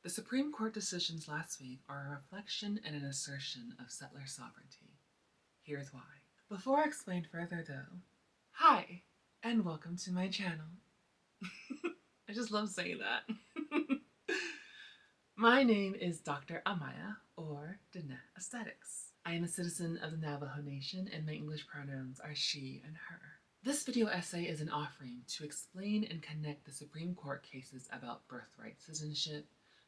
The Supreme Court decisions last week are a reflection and an assertion of settler sovereignty. Here's why. Before I explain further though, hi, and welcome to my channel. I just love saying that. My name is Dr. Amaya, or Dana Aesthetics. I am a citizen of the Navajo Nation and my English pronouns are she and her. This video essay is an offering to explain and connect the Supreme Court cases about birthright citizenship,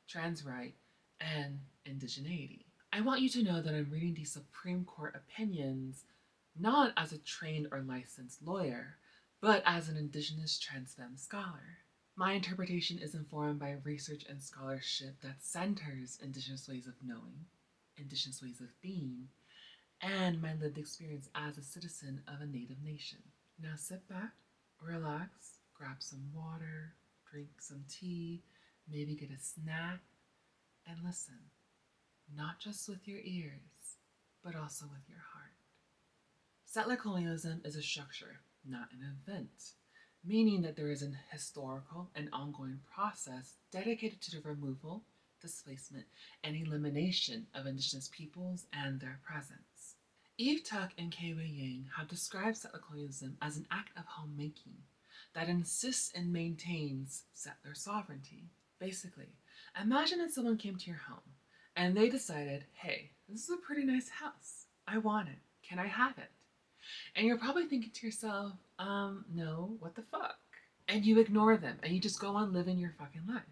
trans right, and indigeneity. I want you to know that I'm reading these Supreme Court opinions not as a trained or licensed lawyer, but as an Indigenous trans femme scholar. My interpretation is informed by research and scholarship that centers Indigenous ways of knowing, Indigenous ways of being, and my lived experience as a citizen of a Native nation. Now sit back, relax, grab some water, drink some tea, maybe get a snack, and listen, not just with your ears, but also with your heart. Settler colonialism is a structure, not an event, meaning that there is an historical and ongoing process dedicated to the removal, displacement, and elimination of Indigenous peoples and their presence. Eve Tuck and K.W. Yang have described settler colonialism as an act of homemaking that insists and maintains settler sovereignty. Basically, imagine that someone came to your home and they decided, hey, this is a pretty nice house. I want it. Can I have it? And you're probably thinking to yourself, no, what the fuck? And you ignore them and you just go on living your fucking life.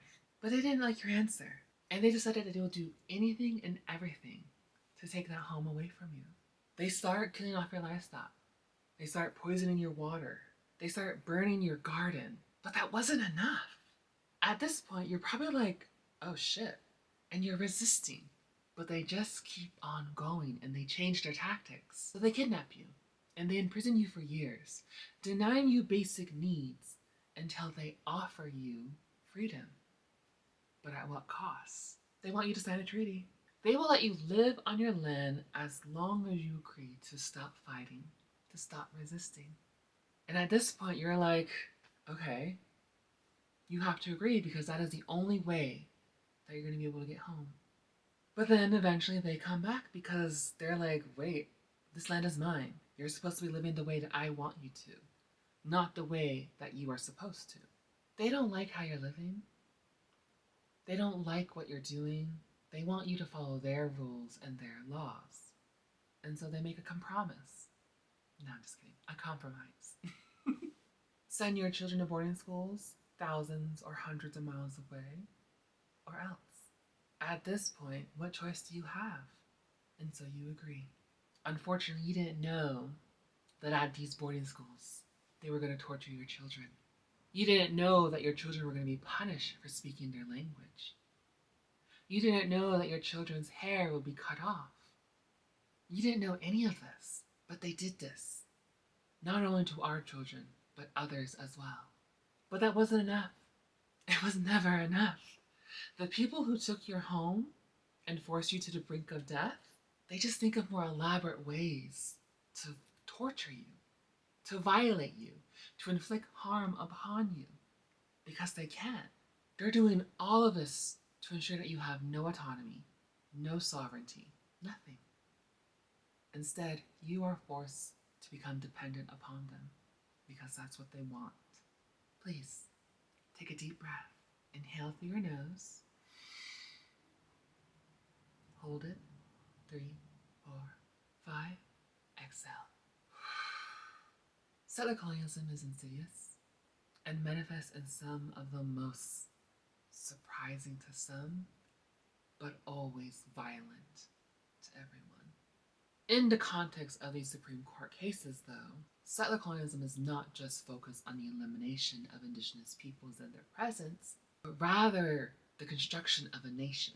But they didn't like your answer. And they decided that they will do anything and everything to take that home away from you. They start killing off your livestock. They start poisoning your water. They start burning your garden. But that wasn't enough. At this point, you're probably like, oh shit. And you're resisting. But they just keep on going and they change their tactics. So they kidnap you and they imprison you for years, denying you basic needs until they offer you freedom. But at what cost? They want you to sign a treaty. They will let you live on your land as long as you agree to stop fighting, to stop resisting. And at this point, you're like, okay, you have to agree because that is the only way that you're going to be able to get home. But then eventually they come back because they're like, wait, this land is mine. You're supposed to be living the way that I want you to, not the way that you are supposed to. They don't like how you're living. They don't like what you're doing. They want you to follow their rules and their laws. And so they make a compromise. No, I'm just kidding. A compromise. Send your children to boarding schools thousands or hundreds of miles away, or else. At this point, what choice do you have? And so you agree. Unfortunately, you didn't know that at these boarding schools, they were going to torture your children. You didn't know that your children were going to be punished for speaking their language. You didn't know that your children's hair would be cut off. You didn't know any of this, but they did this. Not only to our children, but others as well. But that wasn't enough. It was never enough. The people who took your home and forced you to the brink of death, they just think of more elaborate ways to torture you, to violate you, to inflict harm upon you, because they can. They're doing all of this to ensure that you have no autonomy, no sovereignty, nothing. Instead, you are forced to become dependent upon them, because that's what they want. Please, take a deep breath. Inhale through your nose. Hold it. 3, 4, 5. Exhale. Settler colonialism is insidious and manifests in some of the most surprising to some, but always violent to everyone. In the context of these Supreme Court cases, though, settler colonialism is not just focused on the elimination of Indigenous peoples and their presence, but rather the construction of a nation,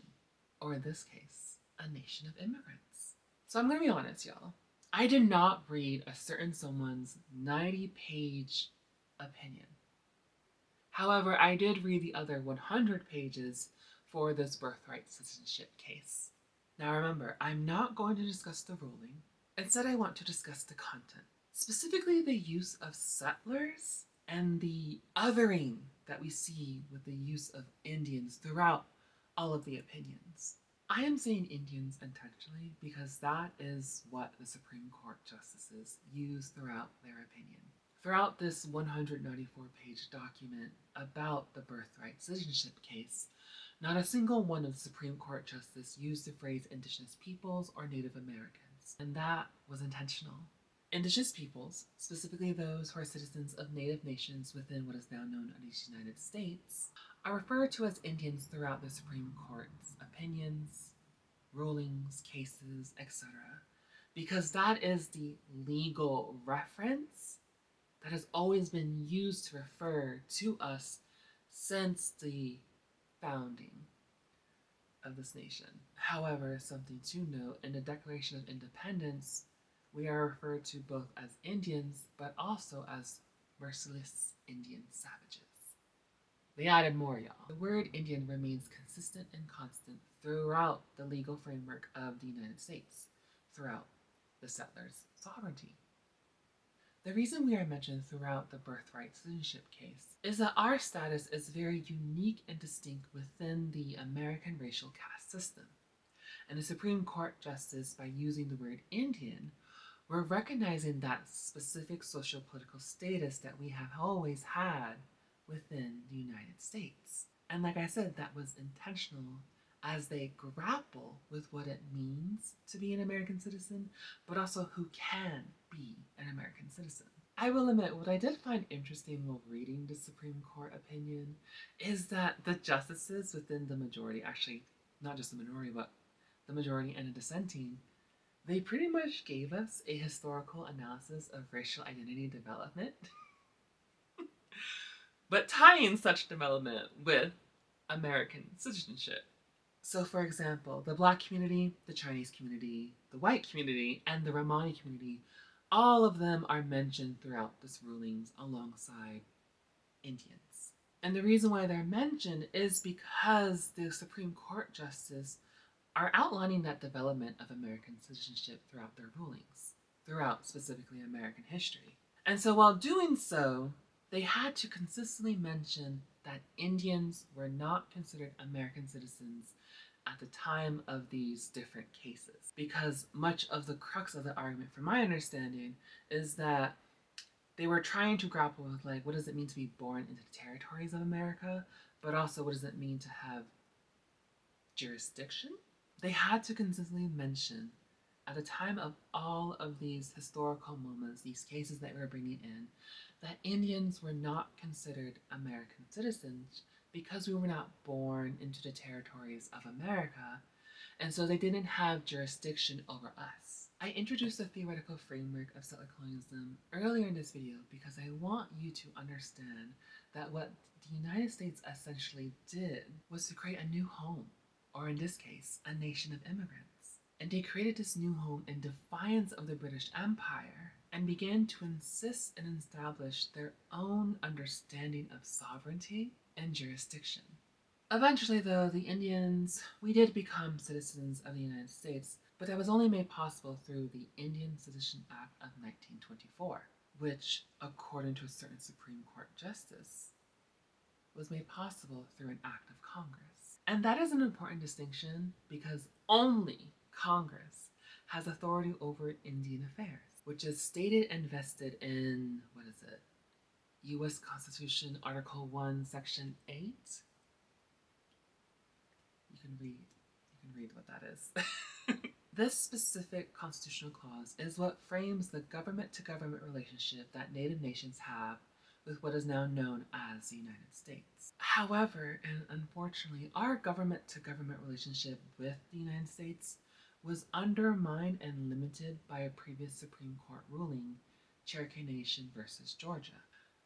or in this case, a nation of immigrants. So I'm going to be honest, y'all. I did not read a certain someone's 90-page opinion. However, I did read the other 100 pages for this birthright citizenship case. Now remember, I'm not going to discuss the ruling. Instead, I want to discuss the content. Specifically, the use of settlers and the othering that we see with the use of Indians throughout all of the opinions. I am saying Indians intentionally because that is what the Supreme Court justices use throughout their opinion. Throughout this 194-page document about the Birthright Citizenship case, not a single one of the Supreme Court justices used the phrase Indigenous peoples or Native Americans, and that was intentional. Indigenous peoples, specifically those who are citizens of Native nations within what is now known as the United States, are referred to as Indians throughout the Supreme Court's opinions, rulings, cases, etc., because that is the legal reference that has always been used to refer to us since the founding of this nation. However, something to note, in the Declaration of Independence, we are referred to both as Indians, but also as merciless Indian savages. They added more, y'all. The word Indian remains consistent and constant throughout the legal framework of the United States, throughout the settlers' sovereignty. The reason we are mentioned throughout the Birthright Citizenship case is that our status is very unique and distinct within the American racial caste system. And the Supreme Court justice, by using the word Indian, we're recognizing that specific social-political status that we have always had within the United States. And like I said, that was intentional as they grapple with what it means to be an American citizen, but also who can be an American citizen. I will admit, what I did find interesting while reading the Supreme Court opinion is that the justices within the majority, actually not just the minority, but the majority and the dissenting, they pretty much gave us a historical analysis of racial identity development, but tying such development with American citizenship. So, for example, the Black community, the Chinese community, the white community, and the Romani community, all of them are mentioned throughout this rulings alongside Indians. And the reason why they're mentioned is because the Supreme Court justices are outlining that development of American citizenship throughout their rulings, throughout specifically American history. And so while doing so, they had to consistently mention that Indians were not considered American citizens at the time of these different cases. Because much of the crux of the argument, from my understanding, is that they were trying to grapple with, like, what does it mean to be born into the territories of America, but also what does it mean to have jurisdiction? They had to consistently mention, at the time of all of these historical moments, these cases that we were bringing in, that Indians were not considered American citizens because we were not born into the territories of America, and so they didn't have jurisdiction over us. I introduced the theoretical framework of settler colonialism earlier in this video because I want you to understand that what the United States essentially did was to create a new home, or in this case, a nation of immigrants. And they created this new home in defiance of the British Empire and began to insist and establish their own understanding of sovereignty and jurisdiction. Eventually, though, the Indians, we did become citizens of the United States, but that was only made possible through the Indian Citizenship Act of 1924, which, according to a certain Supreme Court justice, was made possible through an act of Congress. And that is an important distinction because only Congress has authority over Indian affairs, which is stated and vested in, U.S. Constitution, Article 1, Section 8. You can read what that is. This specific constitutional clause is what frames the government-to-government relationship that Native nations have with what is now known as the United States. However, and unfortunately, our government-to-government relationship with the United States was undermined and limited by a previous Supreme Court ruling, Cherokee Nation versus Georgia,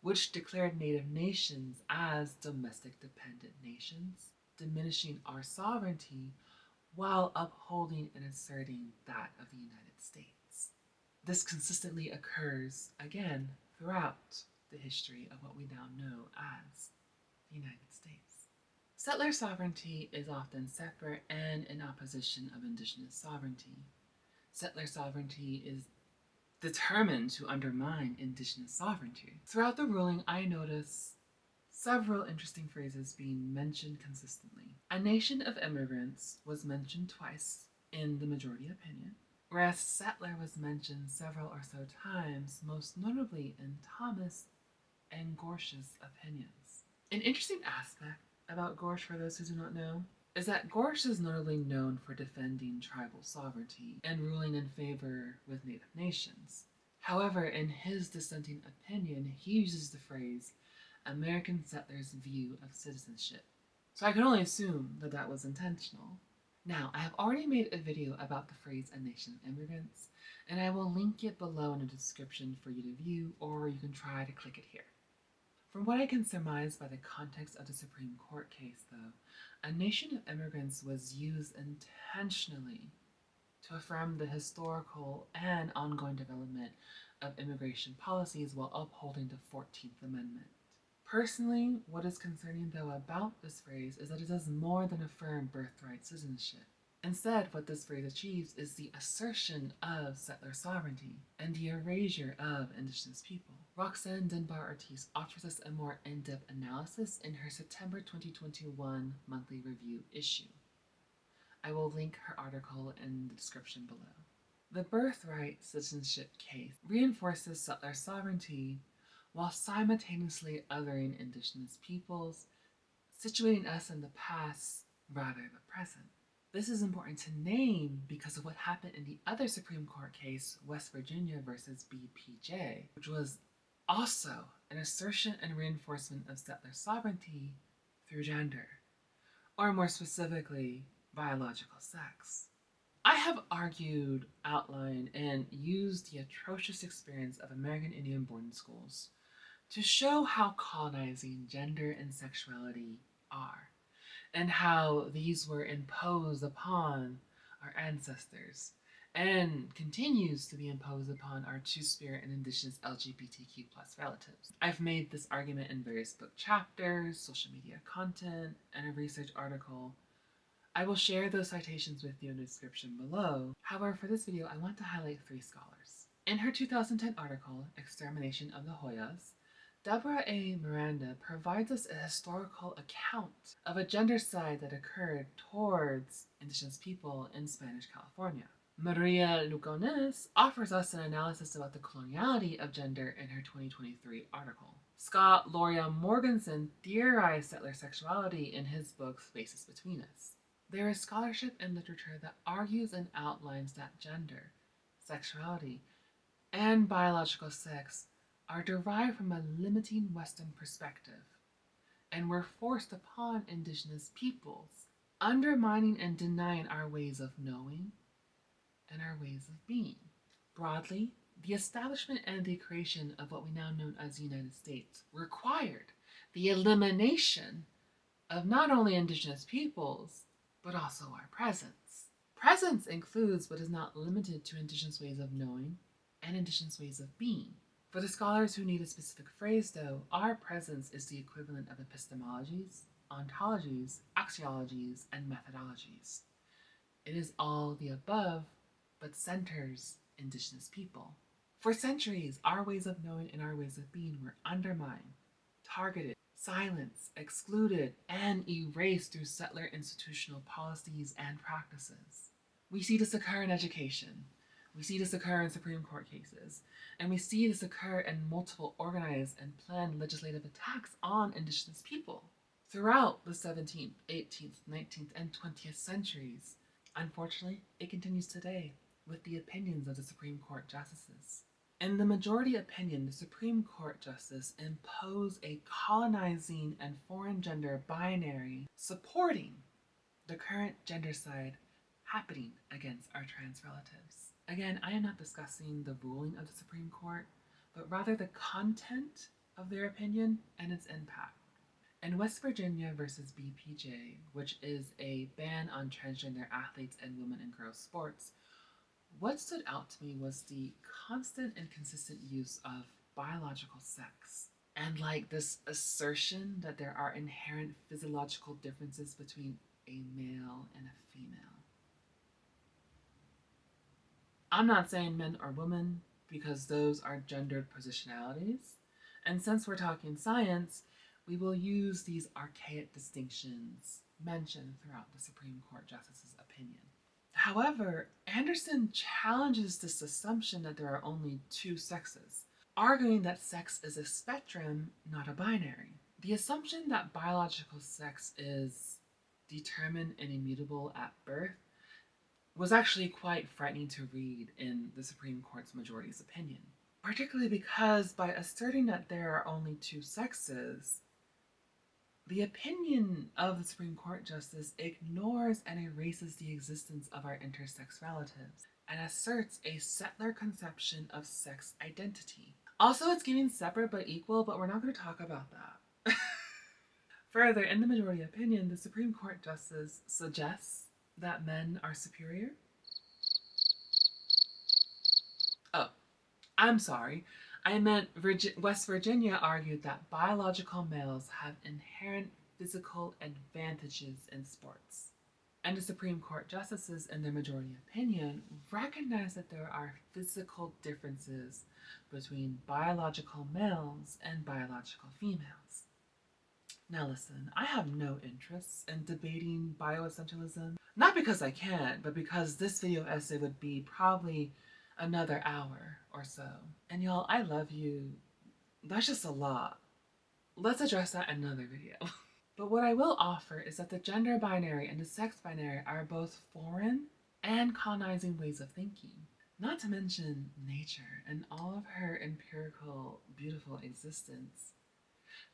which declared Native nations as domestic dependent nations, diminishing our sovereignty while upholding and asserting that of the United States. This consistently occurs, again, throughout the history of what we now know as the United States. Settler sovereignty is often separate and in opposition of Indigenous sovereignty. Settler sovereignty is determined to undermine Indigenous sovereignty. Throughout the ruling, I noticed several interesting phrases being mentioned consistently. A nation of immigrants was mentioned twice in the majority opinion, whereas settler was mentioned several or so times, most notably in Thomas and Gorsh's opinions. An interesting aspect about Gorsh, for those who do not know, is that Gorsh is notably known for defending tribal sovereignty and ruling in favor with native nations. However, in his dissenting opinion, he uses the phrase American settlers' view of citizenship. So I can only assume that that was intentional. Now, I have already made a video about the phrase a nation of immigrants, and I will link it below in the description for you to view, or you can try to click it here. From what I can surmise by the context of the Supreme Court case, though, a nation of immigrants was used intentionally to affirm the historical and ongoing development of immigration policies while upholding the 14th Amendment. Personally, what is concerning though about this phrase is that it does more than affirm birthright citizenship. Instead, what this phrase achieves is the assertion of settler sovereignty and the erasure of indigenous people. Roxanne Dunbra-Ortiz offers us a more in-depth analysis in her September 2021 monthly review issue. I will link her article in the description below. The birthright citizenship case reinforces settler sovereignty while simultaneously othering indigenous peoples, situating us in the past rather than the present. This is important to name because of what happened in the other Supreme Court case, West Virginia versus BPJ, which was also an assertion and reinforcement of settler sovereignty through gender, or more specifically, biological sex. I have argued, outlined, and used the atrocious experience of American Indian boarding schools to show how colonizing gender and sexuality are, and how these were imposed upon our ancestors and continues to be imposed upon our Two-Spirit and Indigenous LGBTQ+ relatives. I've made this argument in various book chapters, social media content, and a research article. I will share those citations with you in the description below. However, for this video, I want to highlight 3 scholars. In her 2010 article, Extermination of the Joyas, Deborah A. Miranda provides us a historical account of a gendercide that occurred towards indigenous people in Spanish California. Maria Lugones offers us an analysis about the coloniality of gender in her 2023 article. Scott Loria Morgensen theorized settler sexuality in his book Spaces Between Us. There is scholarship and literature that argues and outlines that gender, sexuality, and biological sex are derived from a limiting Western perspective and were forced upon indigenous peoples, undermining and denying our ways of knowing and our ways of being. Broadly, the establishment and the creation of what we now know as the United States required the elimination of not only indigenous peoples, but also our presence. Presence includes but is not limited to indigenous ways of knowing and indigenous ways of being. For the scholars who need a specific phrase, though, our presence is the equivalent of epistemologies, ontologies, axiologies, and methodologies. It is all the above, but centers indigenous people. For centuries, our ways of knowing and our ways of being were undermined, targeted, silenced, excluded, and erased through settler institutional policies and practices. We see this occur in education. We see this occur in Supreme Court cases, and we see this occur in multiple organized and planned legislative attacks on indigenous people throughout the 17th, 18th, 19th, and 20th centuries. Unfortunately, it continues today with the opinions of the Supreme Court justices. In the majority opinion, the Supreme Court justice imposed a colonizing and foreign gender binary supporting the current gendercide happening against our trans relatives. Again, I am not discussing the ruling of the Supreme Court, but rather the content of their opinion and its impact. In West Virginia versus BPJ, which is a ban on transgender athletes and women in girls' sports, what stood out to me was the constant and consistent use of biological sex and this assertion that there are inherent physiological differences between a male and a female. I'm not saying men or women because those are gendered positionalities, and since we're talking science, we will use these archaic distinctions mentioned throughout the Supreme Court Justice's opinion. However, Anderson challenges this assumption that there are only two sexes, arguing that sex is a spectrum, not a binary. The assumption that biological sex is determined and immutable at birth was actually quite frightening to read in the Supreme Court's majority's opinion, particularly because by asserting that there are only two sexes, the opinion of the Supreme Court Justice ignores and erases the existence of our intersex relatives and asserts a settler conception of sex identity. Also, it's giving separate but equal, but we're not going to talk about that. Further, in the majority opinion, the Supreme Court Justice suggests that men are superior. Oh, I'm sorry. I meant West Virginia argued that biological males have inherent physical advantages in sports. And the Supreme Court justices, in their majority opinion, recognize that there are physical differences between biological males and biological females. Now listen, I have no interest in debating bioessentialism, not because I can't, but because this video essay would be probably another hour or so. And y'all, I love you. That's just a lot. Let's address that in another video. But what I will offer is that the gender binary and the sex binary are both foreign and colonizing ways of thinking. Not to mention nature and all of her empirical, beautiful existence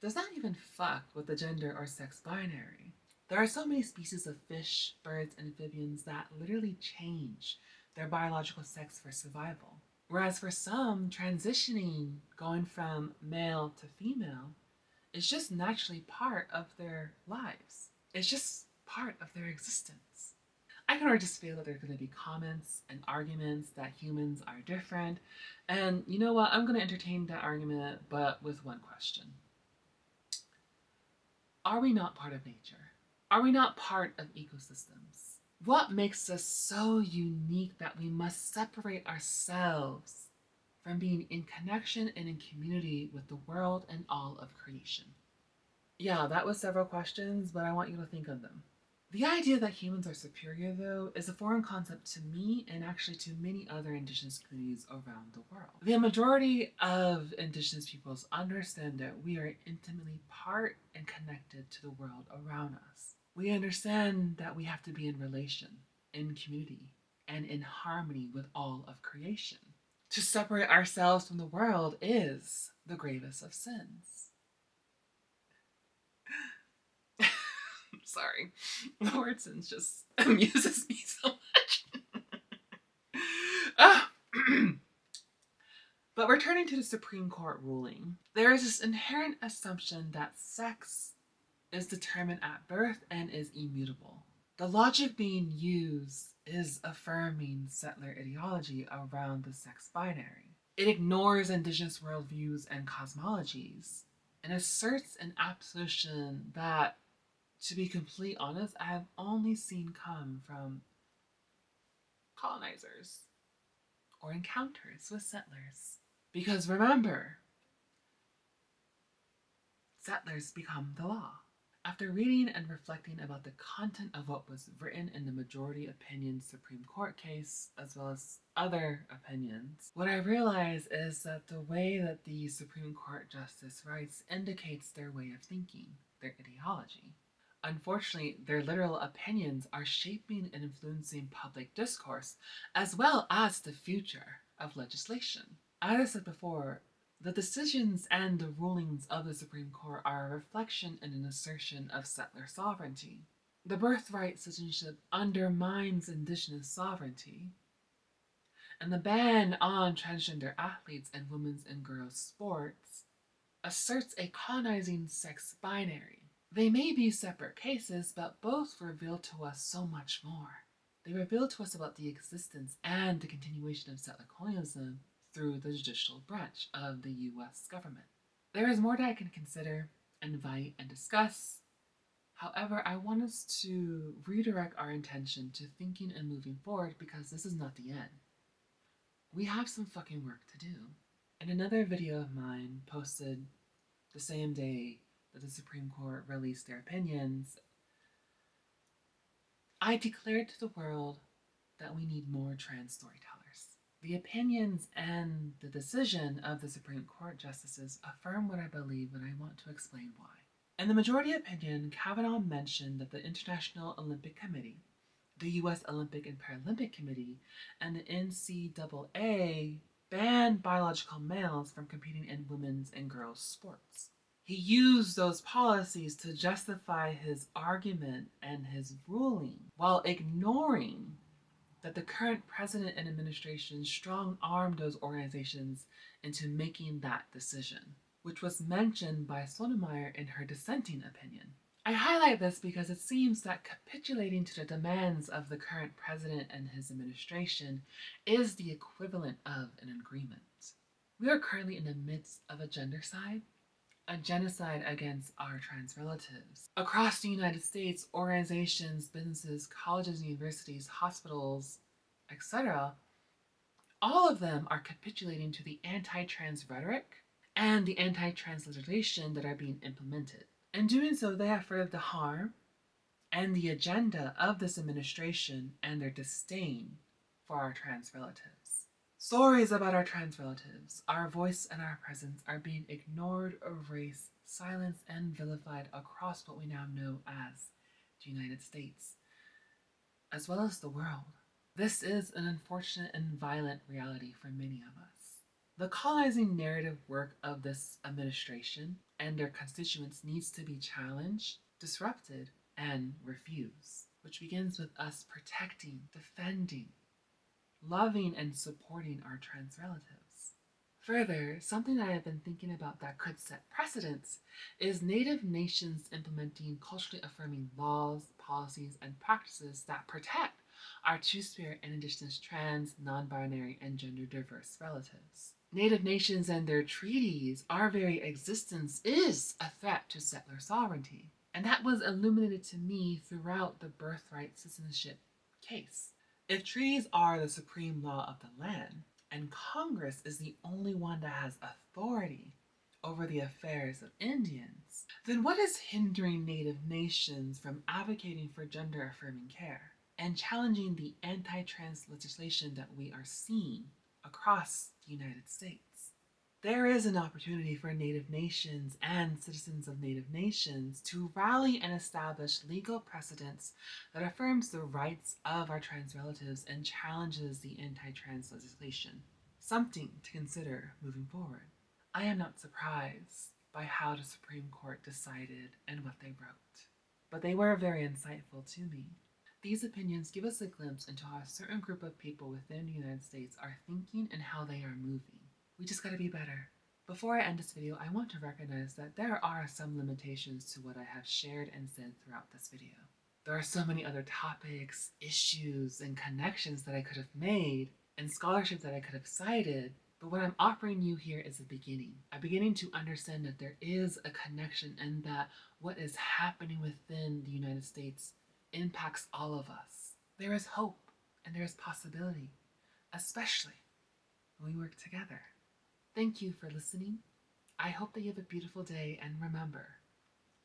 does not even fuck with the gender or sex binary. There are so many species of fish, birds, and amphibians that literally change their biological sex for survival. Whereas for some, transitioning, going from male to female, is just naturally part of their lives. It's just part of their existence. I can already just feel that there are going to be comments and arguments that humans are different. And you know what? I'm going to entertain that argument, but with one question. Are we not part of nature? Are we not part of ecosystems? What makes us so unique that we must separate ourselves from being in connection and in community with the world and all of creation? Yeah, that was several questions, but I want you to think of them. The idea that humans are superior, though, is a foreign concept to me and actually to many other Indigenous communities around the world. The majority of Indigenous peoples understand that we are intimately part and connected to the world around us. We understand that we have to be in relation, in community, and in harmony with all of creation. To separate ourselves from the world is the gravest of sins. Sorry, Morgensen just amuses me so much. But returning to the Supreme Court ruling, there is this inherent assumption that sex is determined at birth and is immutable. The logic being used is affirming settler ideology around the sex binary. It ignores Indigenous worldviews and cosmologies and asserts an absolution that, to be completely honest, I have only seen come from colonizers or encounters with settlers. Because remember, settlers become the law. After reading and reflecting about the content of what was written in the majority opinion Supreme Court case, as well as other opinions, what I realize is that the way that the Supreme Court Justice writes indicates their way of thinking, their ideology. Unfortunately, their literal opinions are shaping and influencing public discourse, as well as the future of legislation. As I said before, the decisions and the rulings of the Supreme Court are a reflection and an assertion of settler sovereignty. The birthright citizenship undermines Indigenous sovereignty, and the ban on transgender athletes and women's and girls' sports asserts a colonizing sex binary. They may be separate cases, but both reveal to us so much more. They reveal to us about the existence and the continuation of settler colonialism through the judicial branch of the U.S. government. There is more that I can consider, invite, and discuss. However, I want us to redirect our intention to thinking and moving forward because this is not the end. We have some fucking work to do. In another video of mine posted the same day that the Supreme Court released their opinions, I declared to the world that we need more trans storytellers. The opinions and the decision of the Supreme Court justices affirm what I believe, and I want to explain why. In the majority opinion, Kavanaugh mentioned that the International Olympic Committee, the U.S. Olympic and Paralympic Committee, and the NCAA banned biological males from competing in women's and girls' sports. He used those policies to justify his argument and his ruling while ignoring that the current president and administration strong-armed those organizations into making that decision, which was mentioned by Sotomayor in her dissenting opinion. I highlight this because it seems that capitulating to the demands of the current president and his administration is the equivalent of an agreement. We are currently in the midst of a gendercide, a genocide against our trans relatives. Across the United States, organizations, businesses, colleges, universities, hospitals, etc., all of them are capitulating to the anti-trans rhetoric and the anti-trans legislation that are being implemented. In doing so, they have furthered the harm and the agenda of this administration and their disdain for our trans relatives. Stories about our trans relatives, our voice and our presence are being ignored, erased, silenced, and vilified across what we now know as the United States, as well as the world. This is an unfortunate and violent reality for many of us. The colonizing narrative work of this administration and their constituents needs to be challenged, disrupted, and refused, which begins with us protecting, defending, loving, and supporting our trans relatives. Further, something that I have been thinking about that could set precedents is Native nations implementing culturally affirming laws, policies, and practices that protect our Two-Spirit and Indigenous, trans, non-binary, and gender-diverse relatives. Native nations and their treaties, our very existence is a threat to settler sovereignty. And that was illuminated to me throughout the Birthright Citizenship case. If treaties are the supreme law of the land, and Congress is the only one that has authority over the affairs of Indians, then what is hindering Native nations from advocating for gender-affirming care and challenging the anti-trans legislation that we are seeing across the United States? There is an opportunity for Native nations and citizens of Native nations to rally and establish legal precedents that affirms the rights of our trans relatives and challenges the anti-trans legislation. Something to consider moving forward. I am not surprised by how the Supreme Court decided and what they wrote, but they were very insightful to me. These opinions give us a glimpse into how a certain group of people within the United States are thinking and how they are moving. We just gotta be better. Before I end this video, I want to recognize that there are some limitations to what I have shared and said throughout this video. There are so many other topics, issues, and connections that I could have made, and scholarship that I could have cited, but what I'm offering you here is a beginning to understand that there is a connection and that what is happening within the United States impacts all of us. There is hope and there is possibility, especially when we work together. Thank you for listening. I hope that you have a beautiful day, and remember,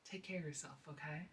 take care of yourself, okay?